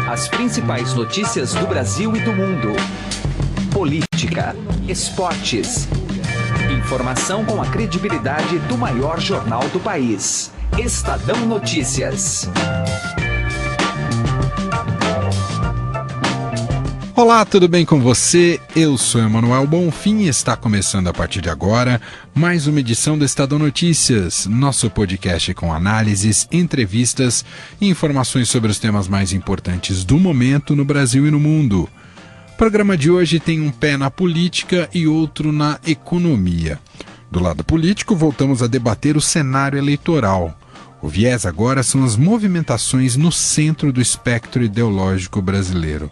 As principais notícias do Brasil e do mundo. Política, esportes. Informação com a credibilidade do maior jornal do país. Estadão Notícias. Olá, tudo bem com você? Eu sou Emanuel Bonfim e está começando a partir de agora mais uma edição do Estadão Notícias, nosso podcast com análises, entrevistas e informações sobre os temas mais importantes do momento no Brasil e no mundo. O programa de hoje tem um pé na política e outro na economia. Do lado político, voltamos a debater o cenário eleitoral. O viés agora são as movimentações no centro do espectro ideológico brasileiro.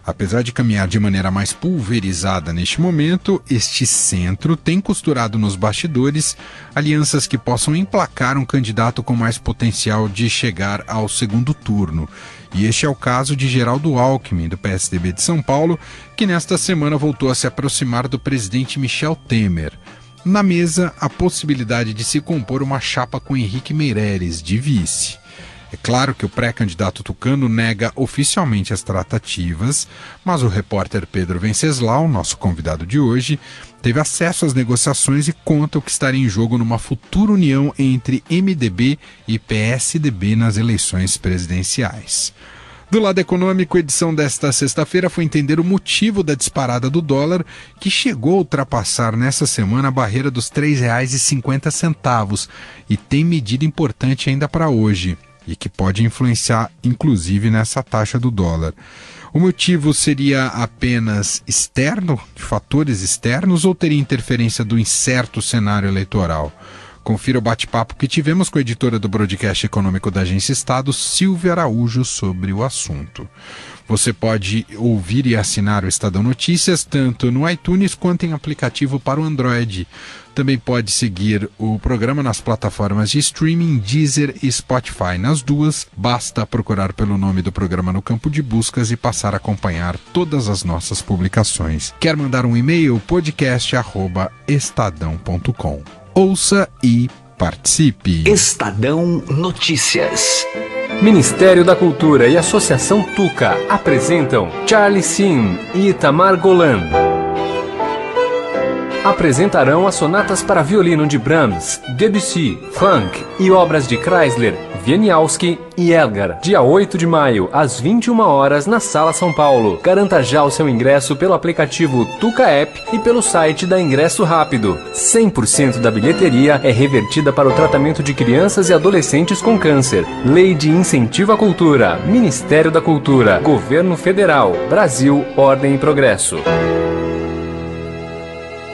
Apesar de caminhar de maneira mais pulverizada neste momento, este centro tem costurado nos bastidores alianças que possam emplacar um candidato com mais potencial de chegar ao segundo turno. E este é o caso de Geraldo Alckmin, do PSDB de São Paulo, que nesta semana voltou a se aproximar do presidente Michel Temer. Na mesa, a possibilidade de se compor uma chapa com Henrique Meirelles, de vice. É claro que o pré-candidato tucano nega oficialmente as tratativas, mas o repórter Pedro Venceslau, nosso convidado de hoje, teve acesso às negociações e conta o que estaria em jogo numa futura união entre MDB e PSDB nas eleições presidenciais. Do lado econômico, a edição desta sexta-feira foi entender o motivo da disparada do dólar, que chegou a ultrapassar nessa semana a barreira dos R$ 3,50 e tem medida importante ainda para hoje, e que pode influenciar, inclusive, nessa taxa do dólar. O motivo seria apenas externo, de fatores externos, ou teria interferência do incerto cenário eleitoral? Confira o bate-papo que tivemos com a editora do broadcast econômico da Agência Estado, Silvia Araújo, sobre o assunto. Você pode ouvir e assinar o Estadão Notícias tanto no iTunes quanto em aplicativo para o Android. Também pode seguir o programa nas plataformas de streaming Deezer e Spotify. Nas duas, basta procurar pelo nome do programa no campo de buscas e passar a acompanhar todas as nossas publicações. Quer mandar um e-mail? podcast@estadão.com. Ouça e participe. Estadão Notícias. Ministério da Cultura e Associação Tuca apresentam Charlie Sim e Itamar Golan. Apresentarão as sonatas para violino de Brahms, Debussy, Funk e obras de Kreisler, Wieniawski e Elgar. Dia 8 de maio, às 21 horas, na Sala São Paulo. Garanta já o seu ingresso pelo aplicativo Tuca App e pelo site da Ingresso Rápido. 100% da bilheteria é revertida para o tratamento de crianças e adolescentes com câncer. Lei de Incentivo à Cultura. Ministério da Cultura. Governo Federal. Brasil, Ordem e Progresso.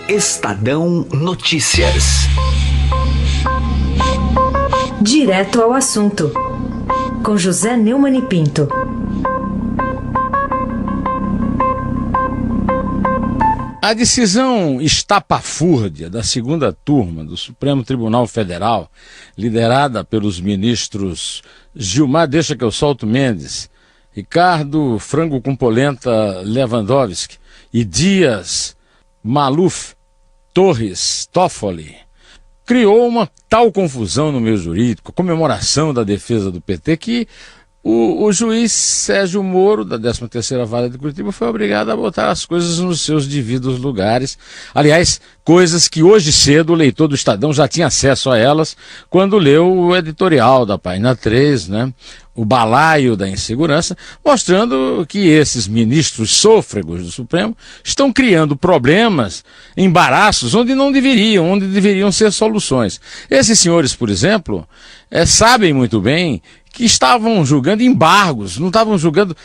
Estadão Notícias. Direto ao assunto, com José Neumann e Pinto. A decisão estapafúrdia da segunda turma do Supremo Tribunal Federal, liderada pelos ministros Gilmar Deixa que eu solto Mendes, Ricardo Frango com Polenta Lewandowski e Dias Maluf Torres Toffoli, criou uma tal confusão no meio jurídico, comemoração da defesa do PT, que o juiz Sérgio Moro, da 13ª Vara de Curitiba, foi obrigado a botar as coisas nos seus devidos lugares. Aliás, coisas que hoje cedo o leitor do Estadão já tinha acesso a elas quando leu o editorial da página 3, né? O balaio da insegurança, mostrando que esses ministros sôfregos do Supremo estão criando problemas, embaraços, onde deveriam ser soluções. Esses senhores, por exemplo, sabem muito bem que estavam julgando embargos, não estavam julgando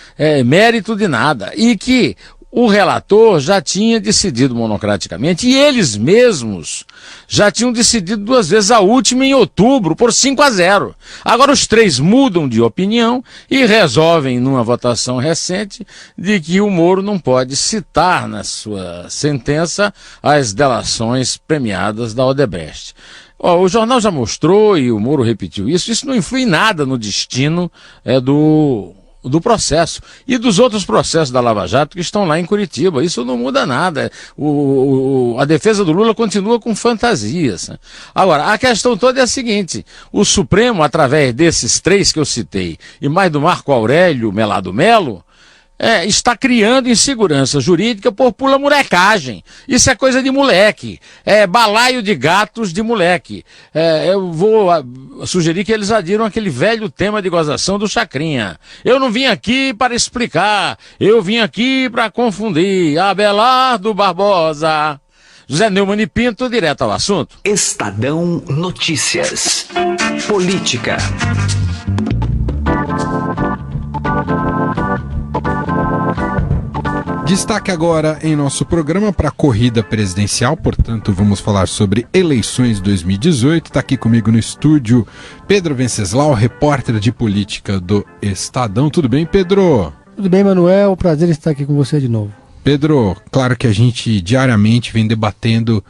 mérito de nada, e que o relator já tinha decidido monocraticamente, e eles mesmos já tinham decidido 2 vezes, a última em outubro, por 5-0. Agora os 3 mudam de opinião e resolvem, numa votação recente, de que o Moro não pode citar na sua sentença as delações premiadas da Odebrecht. O jornal já mostrou, e o Moro repetiu isso não influi em nada no destino do do processo e dos outros processos da Lava Jato que estão lá em Curitiba. Isso não muda nada. A defesa do Lula continua com fantasias, né? Agora, a questão toda é a seguinte: o Supremo, através desses três que eu citei, e mais do Marco Aurélio Melado Melo, está criando insegurança jurídica por pura molecagem. Isso é coisa de moleque. É balaio de gatos de moleque. Eu vou sugerir que eles adiram aquele velho tema de gozação do Chacrinha. Eu não vim aqui para explicar, eu vim aqui para confundir. Abelardo Barbosa. José Neumann e Pinto, direto ao assunto. Estadão Notícias. Política. Destaque agora em nosso programa para a corrida presidencial, portanto vamos falar sobre eleições 2018. Está aqui comigo no estúdio Pedro Venceslau, repórter de política do Estadão. Tudo bem, Pedro? Tudo bem, Manuel. Prazer estar aqui com você de novo. Pedro, claro que a gente diariamente vem debatendo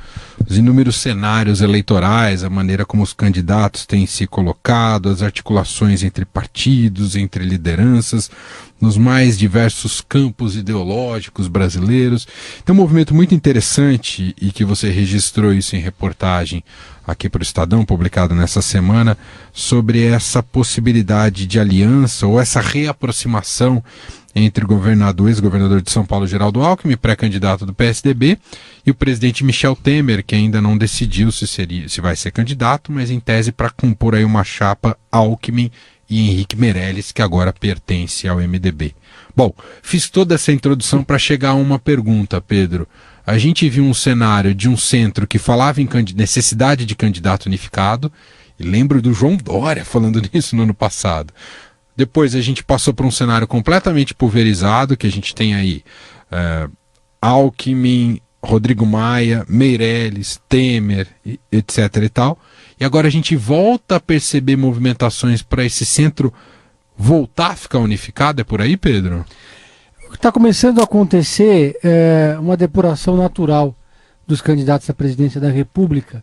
os inúmeros cenários eleitorais, a maneira como os candidatos têm se colocado, as articulações entre partidos, entre lideranças, nos mais diversos campos ideológicos brasileiros. Tem um movimento muito interessante e que você registrou isso em reportagem aqui para o Estadão, publicado nessa semana, sobre essa possibilidade de aliança ou essa reaproximação entre o ex-governador de São Paulo, Geraldo Alckmin, pré-candidato do PSDB, e o presidente Michel Temer, que ainda não decidiu se vai ser candidato, mas em tese para compor aí uma chapa Alckmin e Henrique Meirelles, que agora pertence ao MDB. Bom, fiz toda essa introdução para chegar a uma pergunta, Pedro. A gente viu um cenário de um centro que falava em necessidade de candidato unificado, e lembro do João Dória falando nisso no ano passado. Depois a gente passou por um cenário completamente pulverizado, que a gente tem aí Alckmin, Rodrigo Maia, Meirelles, Temer, etc. e tal. E agora a gente volta a perceber movimentações para esse centro voltar a ficar unificado. É por aí, Pedro? Está começando a acontecer uma depuração natural dos candidatos à presidência da República,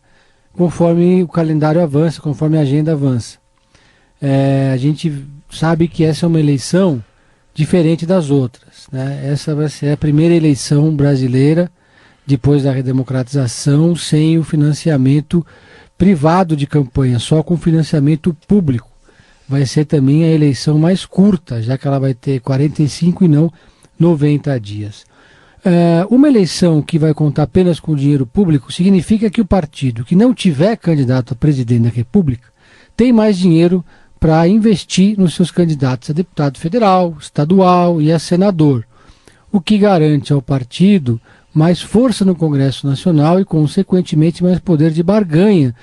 conforme o calendário avança, conforme a agenda avança. A gente sabe que essa é uma eleição diferente das outras, né? Essa vai ser a primeira eleição brasileira, depois da redemocratização, sem o financiamento privado de campanha, só com financiamento público. Vai ser também a eleição mais curta, já que ela vai ter 45 e não 90 dias. Uma eleição que vai contar apenas com dinheiro público significa que o partido que não tiver candidato a presidente da República tem mais dinheiro para investir nos seus candidatos a deputado federal, estadual e a senador, o que garante ao partido mais força no Congresso Nacional e, consequentemente, mais poder de barganha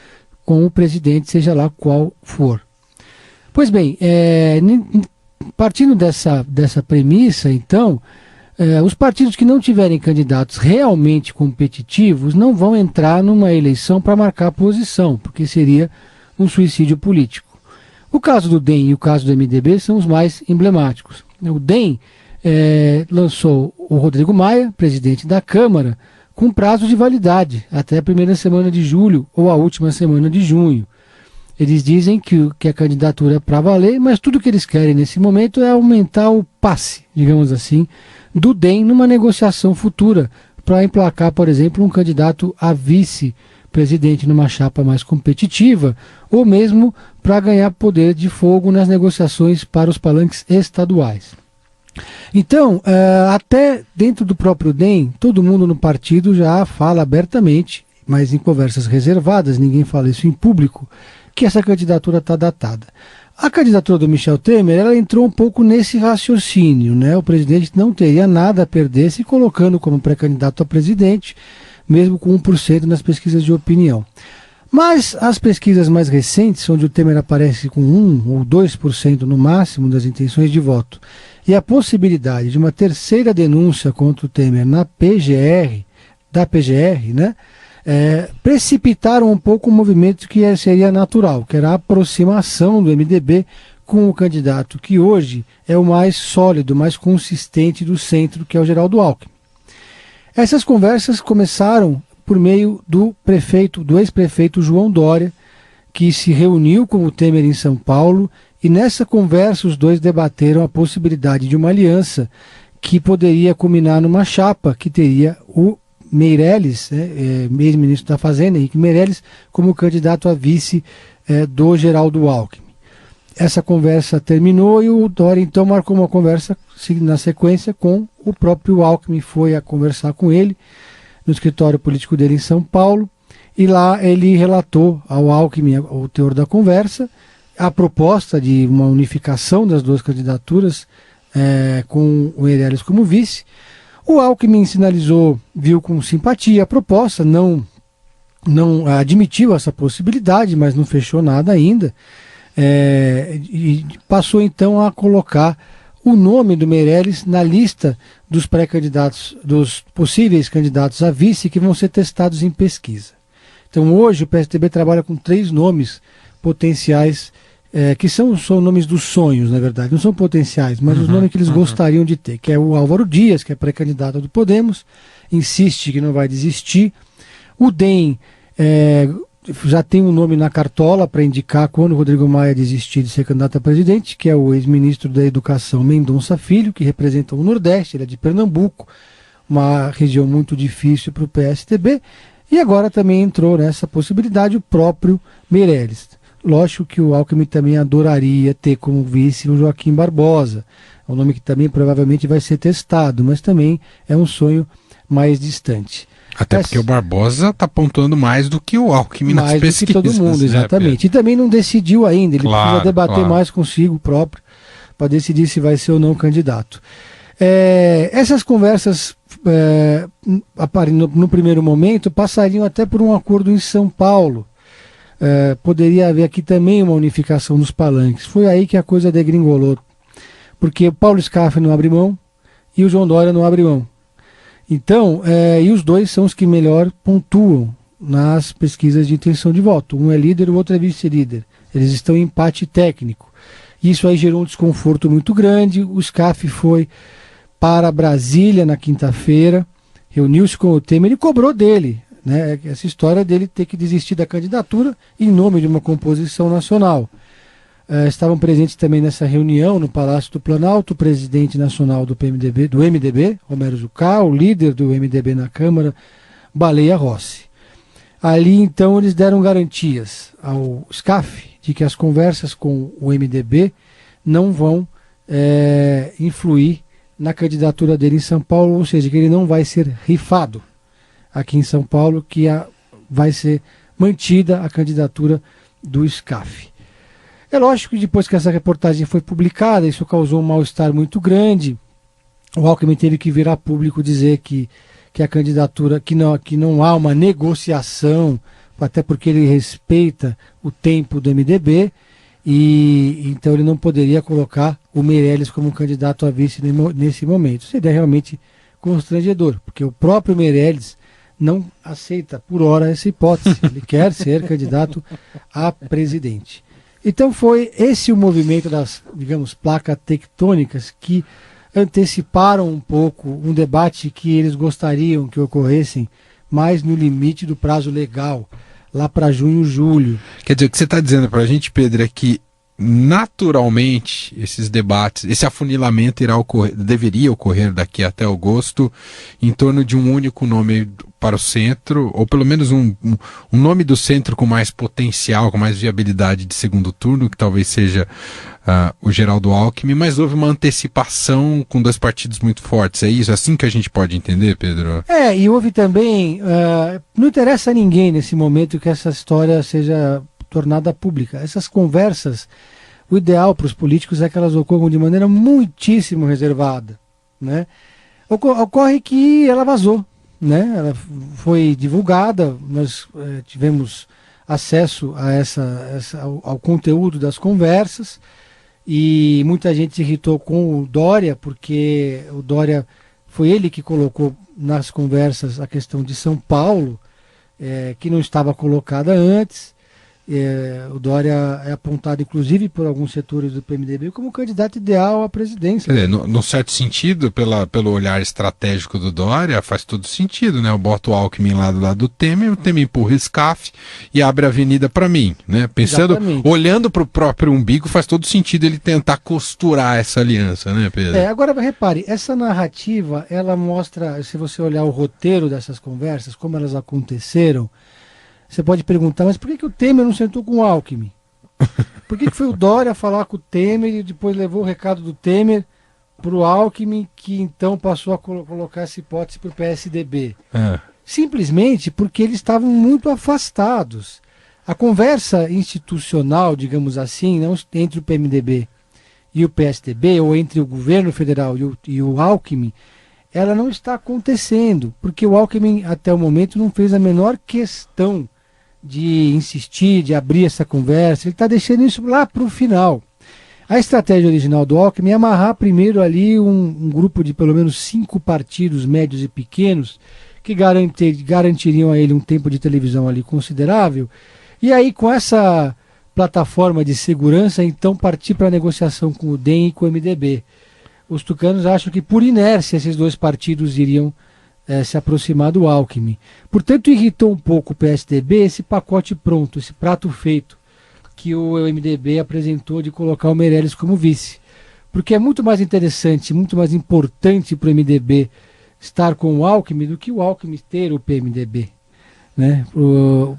com o presidente, seja lá qual for. Pois bem, partindo dessa premissa, então, os partidos que não tiverem candidatos realmente competitivos não vão entrar numa eleição para marcar posição, porque seria um suicídio político. O caso do DEM e o caso do MDB são os mais emblemáticos. O DEM lançou o Rodrigo Maia, presidente da Câmara, com prazo de validade até a primeira semana de julho ou a última semana de junho. Eles dizem que a candidatura é para valer, mas tudo que eles querem nesse momento é aumentar o passe, digamos assim, do DEM numa negociação futura para emplacar, por exemplo, um candidato a vice-presidente numa chapa mais competitiva, ou mesmo para ganhar poder de fogo nas negociações para os palanques estaduais. Então, até dentro do próprio DEM, todo mundo no partido já fala abertamente, mas em conversas reservadas, ninguém fala isso em público, que essa candidatura está datada. A candidatura do Michel Temer, ela entrou um pouco nesse raciocínio, né? O presidente não teria nada a perder se colocando como pré-candidato a presidente, mesmo com 1% nas pesquisas de opinião. Mas as pesquisas mais recentes, onde o Temer aparece com 1 ou 2% no máximo das intenções de voto, e a possibilidade de uma terceira denúncia contra o Temer da PGR, né, precipitaram um pouco o movimento que seria natural, que era a aproximação do MDB com o candidato que hoje é o mais sólido, mais consistente do centro, que é o Geraldo Alckmin. Essas conversas começaram por meio do ex-prefeito João Dória, que se reuniu com o Temer em São Paulo E nessa conversa os dois debateram a possibilidade de uma aliança que poderia culminar numa chapa que teria o Meirelles, ex-ministro da Fazenda, Henrique Meirelles, como candidato a vice do Geraldo Alckmin. Essa conversa terminou e o Dória então marcou uma conversa na sequência com o próprio Alckmin, foi a conversar com ele no escritório político dele em São Paulo, e lá ele relatou ao Alckmin o teor da conversa, a proposta de uma unificação das duas candidaturas com o Meirelles como vice. O Alckmin sinalizou, viu com simpatia a proposta, não admitiu essa possibilidade, mas não fechou nada ainda, e passou então a colocar o nome do Meirelles na lista dos pré-candidatos, dos possíveis candidatos a vice que vão ser testados em pesquisa. Então hoje o PSDB trabalha com 3 nomes potenciais, que são nomes dos sonhos, na verdade, não são potenciais, mas os nomes que eles gostariam de ter, que é o Álvaro Dias, que é pré-candidato do Podemos, insiste que não vai desistir. O DEM já tem um nome na cartola para indicar quando o Rodrigo Maia desistir de ser candidato a presidente, que é o ex-ministro da Educação Mendonça Filho, que representa o Nordeste, ele é de Pernambuco, uma região muito difícil para o PSDB, e agora também entrou nessa possibilidade o próprio Meirelles. Lógico que o Alckmin também adoraria ter como vice o Joaquim Barbosa, é um nome que também provavelmente vai ser testado, mas também é um sonho mais distante. Até porque o Barbosa está pontuando mais do que o Alckmin nas pesquisas. Mais do que todo mundo, exatamente. E também não decidiu ainda, ele precisa debater mais consigo próprio para decidir se vai ser ou não candidato. Essas conversas, no primeiro momento, passariam até por um acordo em São Paulo. Poderia haver aqui também uma unificação dos palanques. Foi aí que a coisa degringolou, porque o Paulo Scaff não abre mão e o João Dória não abre mão. Então, e os dois são os que melhor pontuam nas pesquisas de intenção de voto. Um é líder, o outro é vice-líder. Eles estão em empate técnico. Isso aí gerou um desconforto muito grande. O Scaff foi para Brasília na quinta-feira, reuniu-se com o Temer e cobrou dele, né, essa história dele ter que desistir da candidatura em nome de uma composição nacional. Estavam presentes também nessa reunião no Palácio do Planalto o presidente nacional do MDB, Romero Jucá, o líder do MDB na Câmara, Baleia Rossi. Ali então eles deram garantias ao Scaff de que as conversas com o MDB não vão influir na candidatura dele em São Paulo, ou seja, que ele não vai ser rifado aqui em São Paulo, que vai ser mantida a candidatura do Scaff. É lógico que depois que essa reportagem foi publicada, isso causou um mal-estar muito grande. O Alckmin teve que vir a público dizer que a candidatura, que não há uma negociação, até porque ele respeita o tempo do MDB, e então ele não poderia colocar o Meirelles como candidato a vice nesse momento. Seria realmente constrangedor, porque o próprio Meirelles não aceita por hora essa hipótese. Ele quer ser candidato a presidente. Então foi esse o movimento das, digamos, placas tectônicas que anteciparam um pouco um debate que eles gostariam que ocorressem mais no limite do prazo legal, lá para junho, julho. Quer dizer, o que você está dizendo para a gente, Pedro, é que naturalmente esses debates, esse afunilamento deveria ocorrer daqui até agosto em torno de um único nome para o centro, ou pelo menos um nome do centro com mais potencial, com mais viabilidade de segundo turno, que talvez seja o Geraldo Alckmin, mas houve uma antecipação com 2 partidos muito fortes. É isso? É assim que a gente pode entender, Pedro? E houve também, não interessa a ninguém nesse momento que essa história seja tornada pública. Essas conversas, o ideal para os políticos é que elas ocorram de maneira muitíssimo reservada, né? Ocorre que ela vazou, né? Ela foi divulgada, nós tivemos acesso a ao conteúdo das conversas, e muita gente se irritou com o Dória, porque o Dória foi ele que colocou nas conversas a questão de São Paulo, que não estava colocada antes. O Dória é apontado, inclusive, por alguns setores do PMDB como candidato ideal à presidência. No certo sentido, pelo olhar estratégico do Dória, faz todo sentido, né? Eu boto o Alckmin lá do lado do Temer, o Temer empurra o SCAF e abre a avenida para mim, né? Pensando, olhando para o próprio umbigo, faz todo sentido ele tentar costurar essa aliança, né, Pedro? Agora, repare, essa narrativa, ela mostra, se você olhar o roteiro dessas conversas, como elas aconteceram, você pode perguntar, mas por que o Temer não sentou com o Alckmin? Por que foi o Dória falar com o Temer e depois levou o recado do Temer para o Alckmin, que então passou a colocar essa hipótese para o PSDB? Simplesmente porque eles estavam muito afastados. A conversa institucional, digamos assim, não entre o PMDB e o PSDB, ou entre o governo federal e o Alckmin, ela não está acontecendo, porque o Alckmin até o momento não fez a menor questão de insistir, de abrir essa conversa. Ele está deixando isso lá para o final. A estratégia original do Alckmin é amarrar primeiro ali um grupo de pelo menos 5 partidos médios e pequenos que garantiriam a ele um tempo de televisão ali considerável, e aí com essa plataforma de segurança então partir para a negociação com o DEM e com o MDB. Os tucanos acham que por inércia esses dois partidos iriam se aproximar do Alckmin. Portanto, irritou um pouco o PSDB esse pacote pronto, esse prato feito que o MDB apresentou de colocar o Meirelles como vice. Porque é muito mais interessante, muito mais importante para o MDB estar com o Alckmin do que o Alckmin ter o PMDB. Né?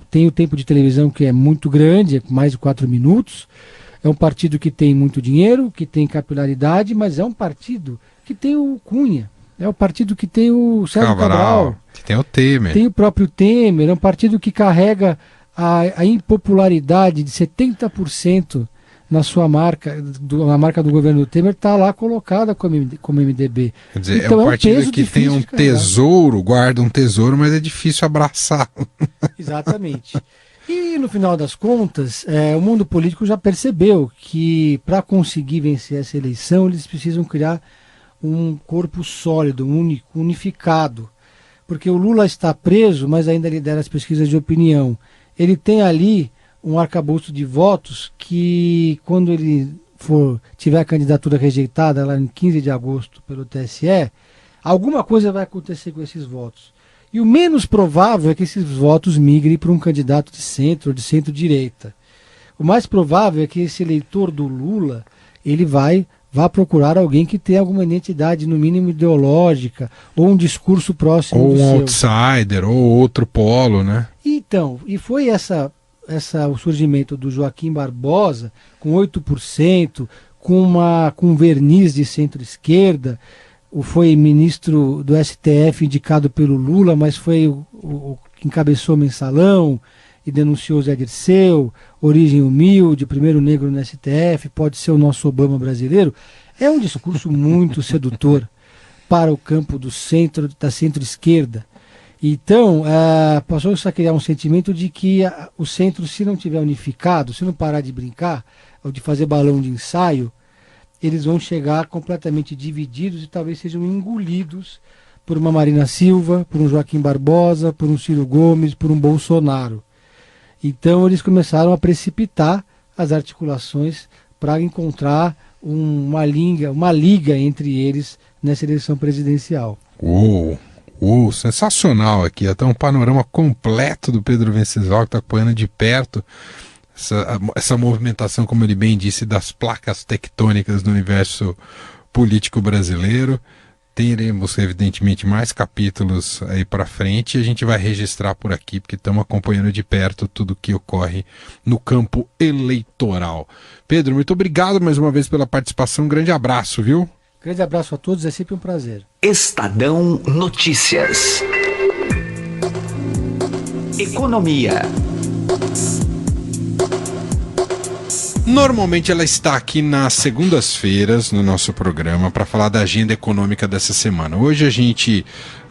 Tem o tempo de televisão que é muito grande, é mais de 4 minutos. É um partido que tem muito dinheiro, que tem capilaridade, mas é um partido que tem o Cunha. É o partido que tem o Sérgio Cabral, que tem o Temer. Tem o próprio Temer. É um partido que carrega a impopularidade de 70% na sua marca, na marca do governo do Temer, está lá colocada como MDB. Quer dizer, então, é um partido que tem um tesouro, guarda um tesouro, mas é difícil abraçar. Exatamente. E no final das contas, o mundo político já percebeu que para conseguir vencer essa eleição, eles precisam criar um corpo sólido, unificado. Porque o Lula está preso, mas ainda lidera as pesquisas de opinião. Ele tem ali um arcabouço de votos que, quando ele tiver a candidatura rejeitada lá em 15 de agosto pelo TSE, alguma coisa vai acontecer com esses votos. E o menos provável é que esses votos migrem para um candidato de centro ou de centro-direita. O mais provável é que esse eleitor do Lula ele vá procurar alguém que tenha alguma identidade, no mínimo ideológica, ou um discurso próximo do seu. Ou um outsider, ou outro polo, né? Então, e foi o surgimento do Joaquim Barbosa, com 8%, com verniz de centro-esquerda. Foi ministro do STF indicado pelo Lula, mas foi o que encabeçou o mensalão e denunciou Zé Dirceu, origem humilde, primeiro negro no STF, pode ser o nosso Obama brasileiro. É um discurso muito sedutor para o campo do centro, da centro-esquerda. Então, passou-se a criar um sentimento de que o centro, se não tiver unificado, se não parar de brincar, ou de fazer balão de ensaio, eles vão chegar completamente divididos e talvez sejam engolidos por uma Marina Silva, por um Joaquim Barbosa, por um Ciro Gomes, por um Bolsonaro. Então eles começaram a precipitar as articulações para encontrar uma liga entre eles nessa eleição presidencial. Sensacional aqui, até um panorama completo do Pedro Venceslau, que está acompanhando de perto essa movimentação, como ele bem disse, das placas tectônicas do universo político brasileiro. Teremos, evidentemente, mais capítulos aí para frente e a gente vai registrar por aqui, porque estamos acompanhando de perto tudo que ocorre no campo eleitoral. Pedro, muito obrigado mais uma vez pela participação, um grande abraço, viu? Grande abraço a todos, é sempre um prazer. Estadão Notícias. Economia. Normalmente ela está aqui nas segundas-feiras no nosso programa para falar da agenda econômica dessa semana. Hoje a gente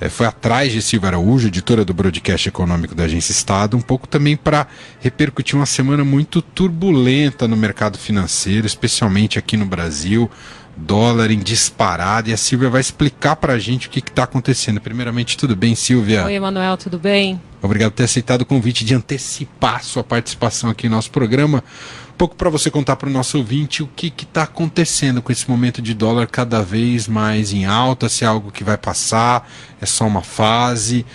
foi atrás de Silvia Araújo, editora do Broadcast Econômico da Agência Estado, um pouco também para repercutir uma semana muito turbulenta no mercado financeiro, especialmente aqui no Brasil. dólar em disparada, e a Silvia vai explicar para a gente o que está acontecendo. Primeiramente, tudo bem, Silvia? Oi, Emanuel, tudo bem? Obrigado por ter aceitado o convite de antecipar sua participação aqui no nosso programa. Um pouco para você contar para o nosso ouvinte o que está acontecendo com esse momento de dólar cada vez mais em alta, se é algo que vai passar, é só uma fase,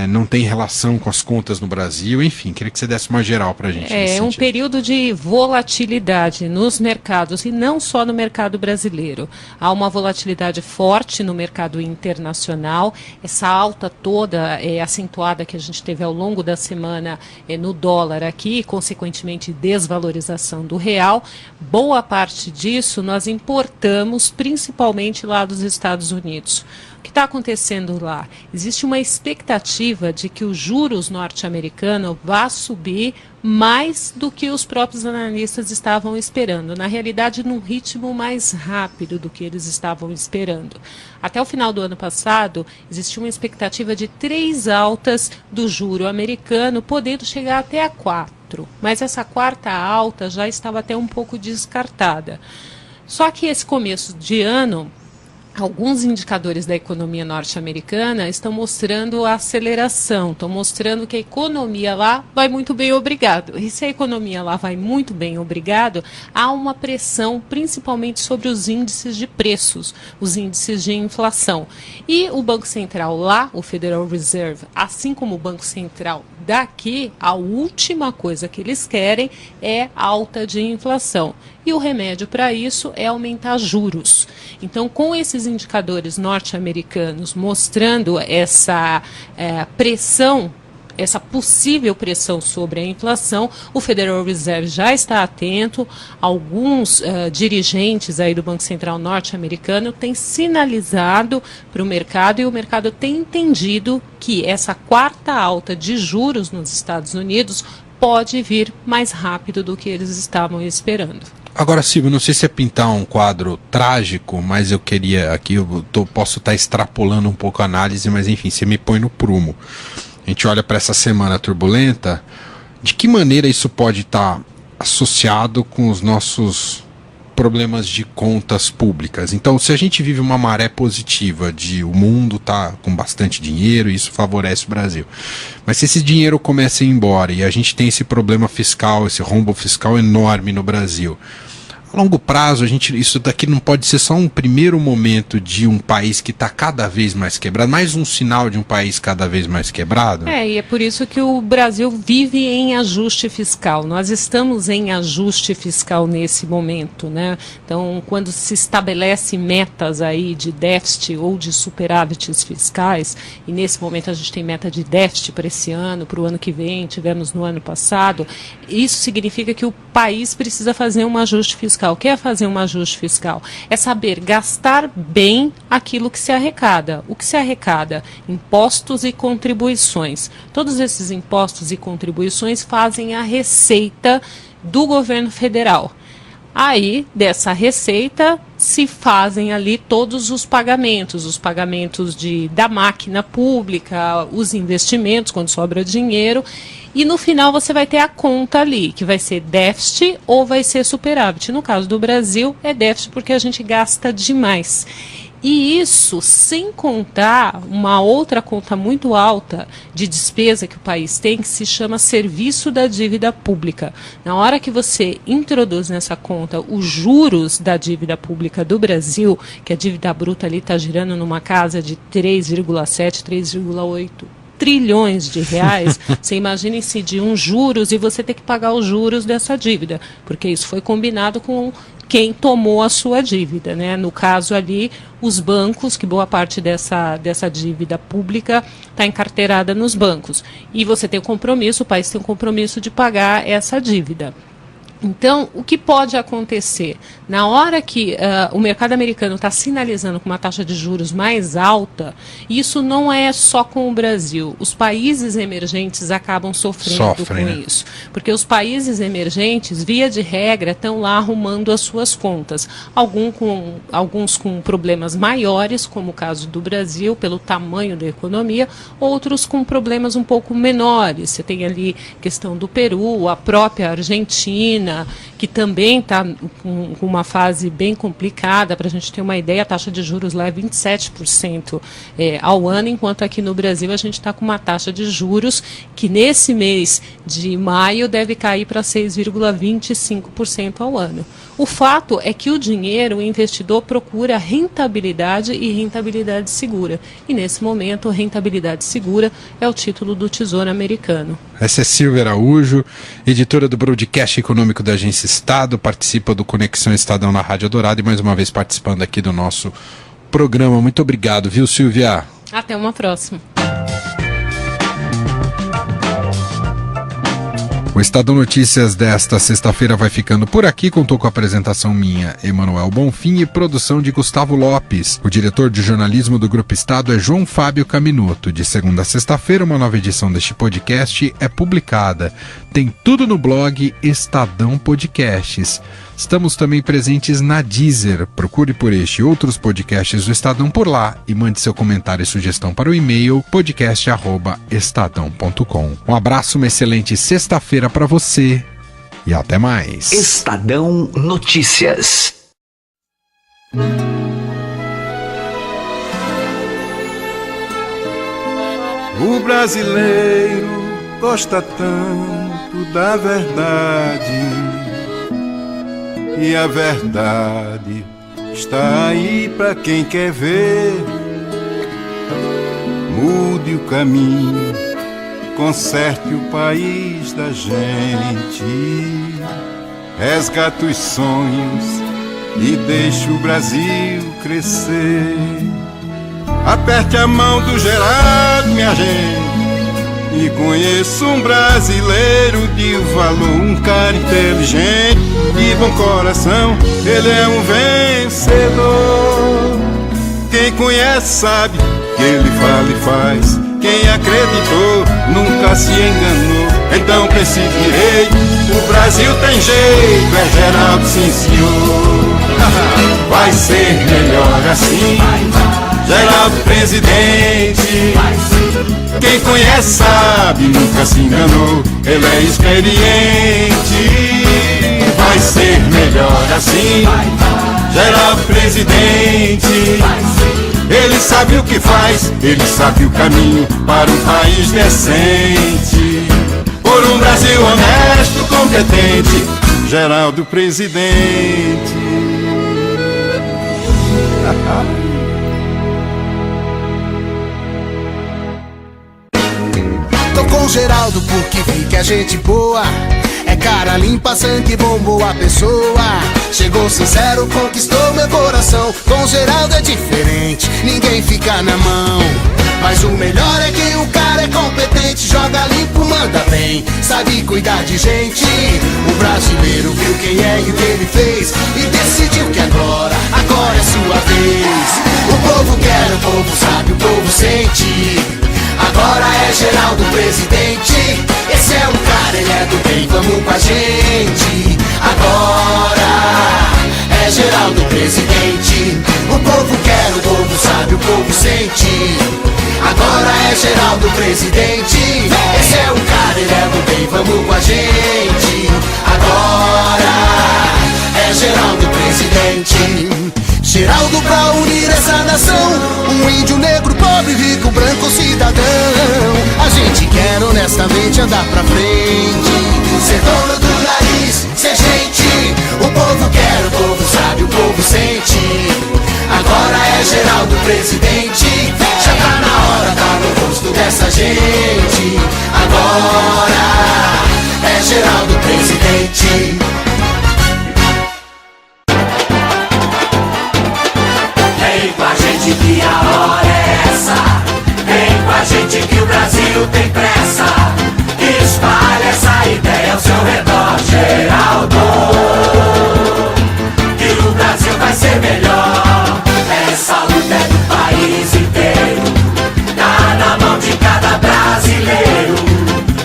não tem relação com as contas no Brasil, enfim, queria que você desse uma geral para a gente. É um período de volatilidade nos mercados e não só no mercado brasileiro. Há uma volatilidade forte no mercado internacional, essa alta toda acentuada que a gente teve ao longo da semana no dólar aqui, consequentemente desvalorização do real. Boa parte disso nós importamos principalmente lá dos Estados Unidos. O que está acontecendo lá? Existe uma expectativa de que os juros norte-americanos vá subir mais do que os próprios analistas estavam esperando. Na realidade, num ritmo mais rápido do que eles estavam esperando. Até o final do ano passado, existia uma expectativa de 3 altas do juro americano, podendo chegar até a 4. Mas essa quarta alta já estava até um pouco descartada. Só que esse começo de ano, alguns indicadores da economia norte-americana estão mostrando a aceleração, estão mostrando que a economia lá vai muito bem, obrigado. E se a economia lá vai muito bem, obrigado, há uma pressão principalmente sobre os índices de preços, os índices de inflação. E o Banco Central lá, o Federal Reserve, assim como o Banco Central daqui, a última coisa que eles querem é alta de inflação. E o remédio para isso é aumentar juros. Então, com esses indicadores norte-americanos mostrando essa pressão, essa possível pressão sobre a inflação, o Federal Reserve já está atento. Alguns dirigentes aí do Banco Central norte-americano têm sinalizado para o mercado, e o mercado tem entendido que essa quarta alta de juros nos Estados Unidos pode vir mais rápido do que eles estavam esperando. Agora, Silvio, não sei se é pintar um quadro trágico, mas eu queria aqui, posso estar extrapolando um pouco a análise, mas enfim, você me põe no prumo. A gente olha para essa semana turbulenta, de que maneira isso pode estar associado com os nossos problemas de contas públicas? Então, se a gente vive uma maré positiva de o mundo tá com bastante dinheiro, isso favorece o Brasil. Mas se esse dinheiro começa a ir embora e a gente tem esse problema fiscal, esse rombo fiscal enorme no Brasil, a longo prazo, isso daqui não pode ser só um primeiro momento de um país que está cada vez mais quebrado, mais um sinal de um país cada vez mais quebrado? E é por isso que o Brasil vive em ajuste fiscal. Nós estamos em ajuste fiscal nesse momento, né? Então, quando se estabelece metas aí de déficit ou de superávites fiscais, e nesse momento a gente tem meta de déficit para esse ano, para o ano que vem, tivemos no ano passado, isso significa que o país precisa fazer um ajuste fiscal. O que é fazer um ajuste fiscal? É saber gastar bem aquilo que se arrecada. O que se arrecada? Impostos e contribuições. Todos esses impostos e contribuições fazem a receita do governo federal. Aí, dessa receita, se fazem ali todos os pagamentos da máquina pública, os investimentos, quando sobra dinheiro, e no final você vai ter a conta ali, que vai ser déficit ou vai ser superávit. No caso do Brasil, é déficit porque a gente gasta demais. E isso sem contar uma outra conta muito alta de despesa que o país tem, que se chama serviço da dívida pública. Na hora que você introduz nessa conta os juros da dívida pública do Brasil, que a dívida bruta ali está girando numa casa de 3,7, 3,8 trilhões de reais, você imagina incidir uns juros e você ter que pagar os juros dessa dívida, porque isso foi combinado com quem tomou a sua dívida, né? No caso ali, os bancos, que boa parte dessa dívida pública está encarteirada nos bancos. E você tem o compromisso, o país tem o compromisso de pagar essa dívida. Então, o que pode acontecer? Na hora que o mercado americano está sinalizando com uma taxa de juros mais alta, isso não é só com o Brasil. Os países emergentes acabam sofrendo com isso. Porque os países emergentes, via de regra, estão lá arrumando as suas contas. Alguns com problemas maiores, como o caso do Brasil, pelo tamanho da economia, outros com problemas um pouco menores. Você tem ali questão do Peru, a própria Argentina, Argentina, que também está com uma fase bem complicada. Para a gente ter uma ideia, a taxa de juros lá é 27% ao ano, enquanto aqui no Brasil a gente está com uma taxa de juros que nesse mês de maio deve cair para 6,25% ao ano. O fato é que o dinheiro, o investidor procura rentabilidade e rentabilidade segura. E nesse momento, rentabilidade segura é o título do Tesouro Americano. Essa é Silvia Araújo, editora do Broadcast Econômico da Agência Estado, participa do Conexão Estadão na Rádio Dourado e mais uma vez participando aqui do nosso programa. Muito obrigado, viu, Silvia? Até uma próxima. O Estadão Notícias desta sexta-feira vai ficando por aqui. Contou com a apresentação minha, Emanuel Bonfim, e produção de Gustavo Lopes. O diretor de jornalismo do Grupo Estado é João Fábio Caminuto. De segunda a sexta-feira, uma nova edição deste podcast é publicada. Tem tudo no blog Estadão Podcasts. Estamos também presentes na Deezer. Procure por este e outros podcasts do Estadão por lá e mande seu comentário e sugestão para o e-mail podcast@estadão.com. Um abraço, uma excelente sexta-feira para você e até mais. Estadão Notícias. O brasileiro gosta tanto da verdade. E a verdade está aí pra quem quer ver. Mude o caminho, conserte o país da gente. Resgate os sonhos e deixe o Brasil crescer. Aperte a mão do Geraldo, minha gente. E conheço um brasileiro de valor, um cara inteligente, de bom coração, ele é um vencedor. Quem conhece sabe que ele fala e faz, quem acreditou nunca se enganou. Então pense direito, o Brasil tem jeito, é Geraldo, sim senhor. Vai ser melhor assim, Geraldo presidente. Quem conhece sabe, nunca se enganou, ele é experiente. Vai ser melhor assim, Geraldo presidente. Ele sabe o que faz, ele sabe o caminho para um país decente. Por um Brasil honesto, competente, Geraldo presidente. Tô com Geraldo porque vi que a gente boa é cara limpa, sangue bom, boa pessoa. Chegou sincero, conquistou meu coração. Com Geraldo é diferente, ninguém fica na mão. Mas o melhor é que o cara é competente, joga limpo, manda bem, sabe cuidar de gente. O brasileiro viu quem é e o que ele fez e decidiu que agora é sua vez. O povo quer, o povo sabe, o povo sente. Agora é Geraldo presidente. Esse é o cara, ele é do bem, vamos com a gente. Agora é Geraldo presidente. O povo quer, o povo sabe, o povo sente. Agora é Geraldo presidente. Esse é o cara, ele é do bem, vamos com a gente. Agora é Geraldo presidente. Geraldo pra unir essa nação, um índio, negro, pobre, rico, branco, cidadão. A gente quer honestamente andar pra frente, ser dono do nariz, ser gente. O povo quer, o povo sabe, o povo sente. Agora é Geraldo presidente. Já tá na hora, tá no rosto dessa gente. Agora é Geraldo presidente. Vem com a gente que a hora é essa. Vem com a gente que o Brasil tem pressa. Espalha essa ideia ao seu redor, Geraldo. Que o Brasil vai ser melhor. Essa luta é do país inteiro. Tá na mão de cada brasileiro.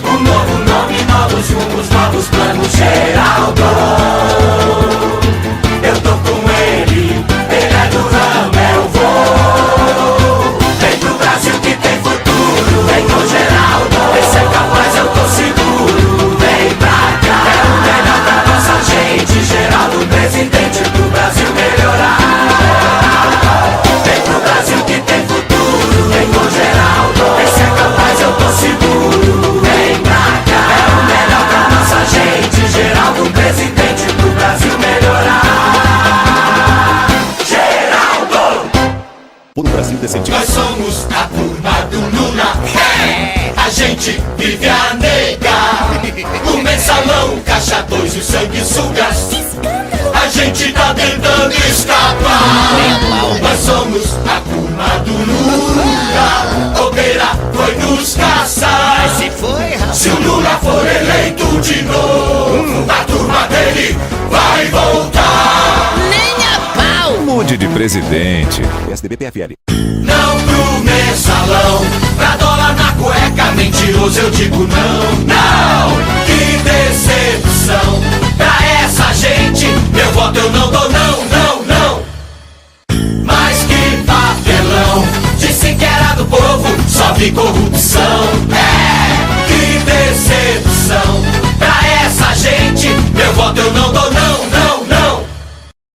Um novo nome, novos rumos, novos planos, Geraldo. decente. Nós somos a turma do Lula. A gente vive a nega. O mensalão, caixa 2 e os sanguessugas. A gente tá tentando escapar. Nós somos a turma do Lula. Bobeira foi nos caçar. Se o Lula for eleito de novo, a turma dele vai voltar. Nem a pau. Mude de presidente. PSDB, PFL. Não pro mensalão, pra dólar na cueca, mentiroso eu digo não, não. Que decepção, pra essa gente, meu voto eu não dou não, não, não. Mas que papelão, disse que era do povo, só vi corrupção. Que decepção, pra essa gente, meu voto eu não